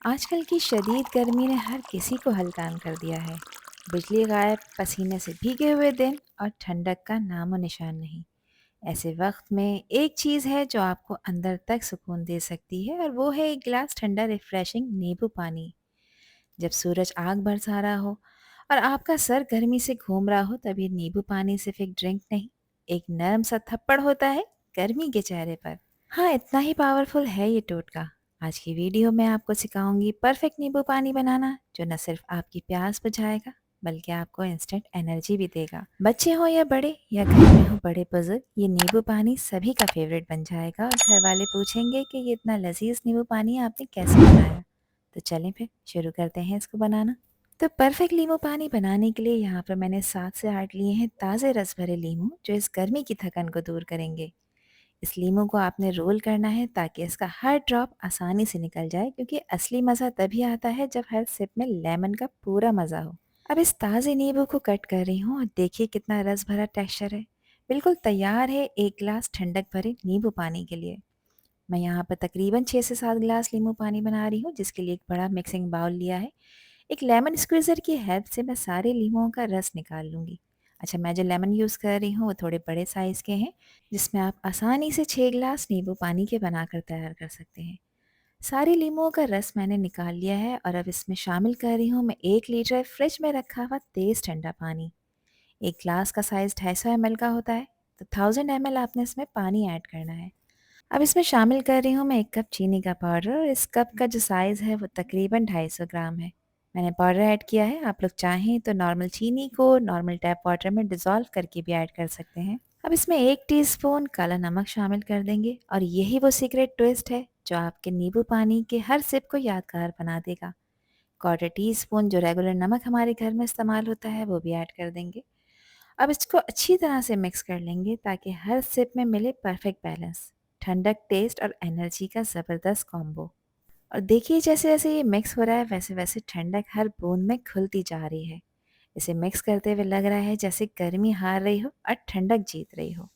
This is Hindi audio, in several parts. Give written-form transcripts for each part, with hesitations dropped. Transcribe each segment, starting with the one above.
आजकल की शदीद गर्मी ने हर किसी को हलकान कर दिया है। बिजली गायब, पसीने से भीगे हुए दिन और ठंडक का नामो निशान नहीं। ऐसे वक्त में एक चीज़ है जो आपको अंदर तक सुकून दे सकती है और वो है एक गिलास ठंडा रिफ्रेशिंग नींबू पानी। जब सूरज आग बरसा रहा हो और आपका सर गर्मी से घूम रहा हो, तब ये नींबू पानी सिर्फ एक ड्रिंक नहीं, एक नरम सा थप्पड़ होता है गर्मी के चेहरे पर। हाँ, इतना ही पावरफुल है ये टोटका। आज की वीडियो में आपको सिखाऊंगी परफेक्ट नींबू पानी बनाना, जो न सिर्फ आपकी प्यास बुझाएगा बल्कि आपको इंस्टेंट एनर्जी भी देगा। बच्चे हो या बड़े या घर में हो बड़े बुजुर्ग, ये नींबू पानी सभी का फेवरेट बन जाएगा और घर वाले पूछेंगे कि ये इतना लजीज नींबू पानी आपने कैसे बनाया। तो चलें फिर शुरू करते हैं इसको बनाना। तो परफेक्ट नींबू पानी बनाने के लिए यहाँ पर मैंने 7 से 8 लिए हैं ताज़े रस भरे नींबू, जो इस गर्मी की थकन को दूर करेंगे। इस लीमू को आपने रोल करना है ताकि इसका हर ड्रॉप आसानी से निकल जाए, क्योंकि असली मज़ा तभी आता है जब हर सिप में लेमन का पूरा मज़ा हो। अब इस ताज़े नींबू को कट कर रही हूँ और देखिए कितना रस भरा टेक्सचर है। बिल्कुल तैयार है एक गिलास ठंडक भरे नींबू पानी के लिए। मैं यहाँ पर तकरीबन 6 से 7 गिलास नींबू पानी बना रही हूँ, जिसके लिए एक बड़ा मिक्सिंग बाउल लिया है। एक लेमन स्क्वीज़र की हेल्प से मैं सारे लीमुओं का रस निकाल लूँगी। अच्छा, मैं जो लेमन यूज़ कर रही हूँ वो थोड़े बड़े साइज़ के हैं, जिसमें आप आसानी से 6 गिलास नींबू पानी के बनाकर तैयार कर सकते हैं। सारे लीमुओं का रस मैंने निकाल लिया है और अब इसमें शामिल कर रही हूँ मैं 1 लीटर फ्रिज में रखा हुआ तेज़ ठंडा पानी। एक ग्लास का साइज़ 250 ml का होता है, तो 1000 ml आपने इसमें पानी ऐड करना है। अब इसमें शामिल कर रही हूँ मैं 1 कप चीनी का पाउडर और इस कप का जो साइज़ है वो तकरीबन 250 ग्राम है। मैंने पाउडर ऐड किया है, आप लोग चाहें तो नॉर्मल चीनी को नॉर्मल टैप वाटर में डिज़ोल्व करके भी ऐड कर सकते हैं। अब इसमें 1 टीस्पून काला नमक शामिल कर देंगे और यही वो सीक्रेट ट्विस्ट है जो आपके नींबू पानी के हर सिप को यादगार बना देगा। क्वार्टर टीस्पून जो रेगुलर नमक हमारे घर में इस्तेमाल होता है वो भी ऐड कर देंगे। अब इसको अच्छी तरह से मिक्स कर लेंगे ताकि हर सिप में मिले परफेक्ट बैलेंस, ठंडक, टेस्ट और एनर्जी का ज़बरदस्त कॉम्बो। और देखिए जैसे जैसे ये मिक्स हो रहा है वैसे वैसे ठंडक हर बूंद में खुलती जा रही है। इसे मिक्स करते हुए लग रहा है जैसे गर्मी हार रही हो और ठंडक जीत रही हो।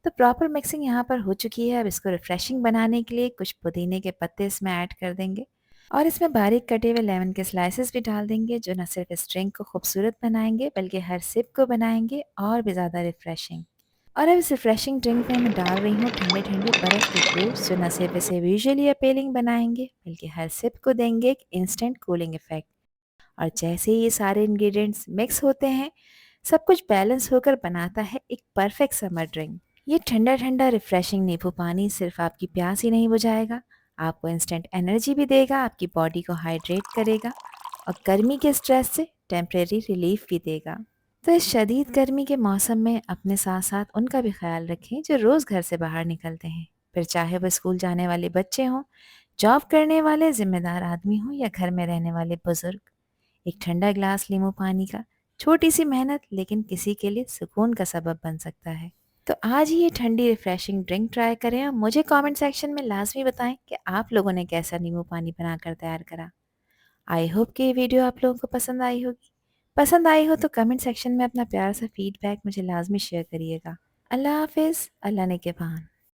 तो प्रॉपर मिक्सिंग यहाँ पर हो चुकी है। अब इसको रिफ्रेशिंग बनाने के लिए कुछ पुदीने के पत्ते इसमें ऐड कर देंगे और इसमें बारीक कटे हुए लेमन के स्लाइसेस भी डाल देंगे, जो न सिर्फ इस ड्रिंक को खूबसूरत बनाएंगे बल्कि हर सिप को बनाएंगे और भी ज़्यादा रिफ्रेशिंग। और अब इस रिफ्रेशिंग ड्रिंक में मैं डाल रही हूँ ठंडे ठंडे बर्फ़ के क्यूब्स, जो न सिर्फ इसे विजुअली अपीलिंग बनाएंगे बल्कि हर सिप को देंगे एक इंस्टेंट कूलिंग इफेक्ट। और जैसे ही ये सारे इंग्रेडिएंट्स मिक्स होते हैं, सब कुछ बैलेंस होकर बनाता है एक परफेक्ट समर ड्रिंक। ये ठंडा ठंडा रिफ्रेशिंग नींबू पानी सिर्फ आपकी प्यास ही नहीं बुझाएगा, आपको इंस्टेंट एनर्जी भी देगा, आपकी बॉडी को हाइड्रेट करेगा और गर्मी के स्ट्रेस से टेम्परेरी रिलीफ भी देगा। तो इस शदीद गर्मी के मौसम में अपने साथ साथ उनका भी ख्याल रखें जो रोज़ घर से बाहर निकलते हैं, फिर चाहे वो स्कूल जाने वाले बच्चे हों, जॉब करने वाले जिम्मेदार आदमी हों या घर में रहने वाले बुजुर्ग। एक ठंडा ग्लास नींबू पानी का, छोटी सी मेहनत लेकिन किसी के लिए सुकून का सबब बन सकता है। तो आज ही ये ठंडी रिफ्रेशिंग ड्रिंक ट्राई करें और मुझे कमेंट सेक्शन में लाजमी बताएं कि आप लोगों ने कैसा नींबू पानी बनाकर तैयार करा। आई होप कि ये वीडियो आप लोगों को पसंद आई होगी। पसंद आई हो तो कमेंट सेक्शन में अपना प्यारा सा फीडबैक मुझे लाजमी शेयर करिएगा। अल्लाह हाफिज़, अल्लाह ने के पान।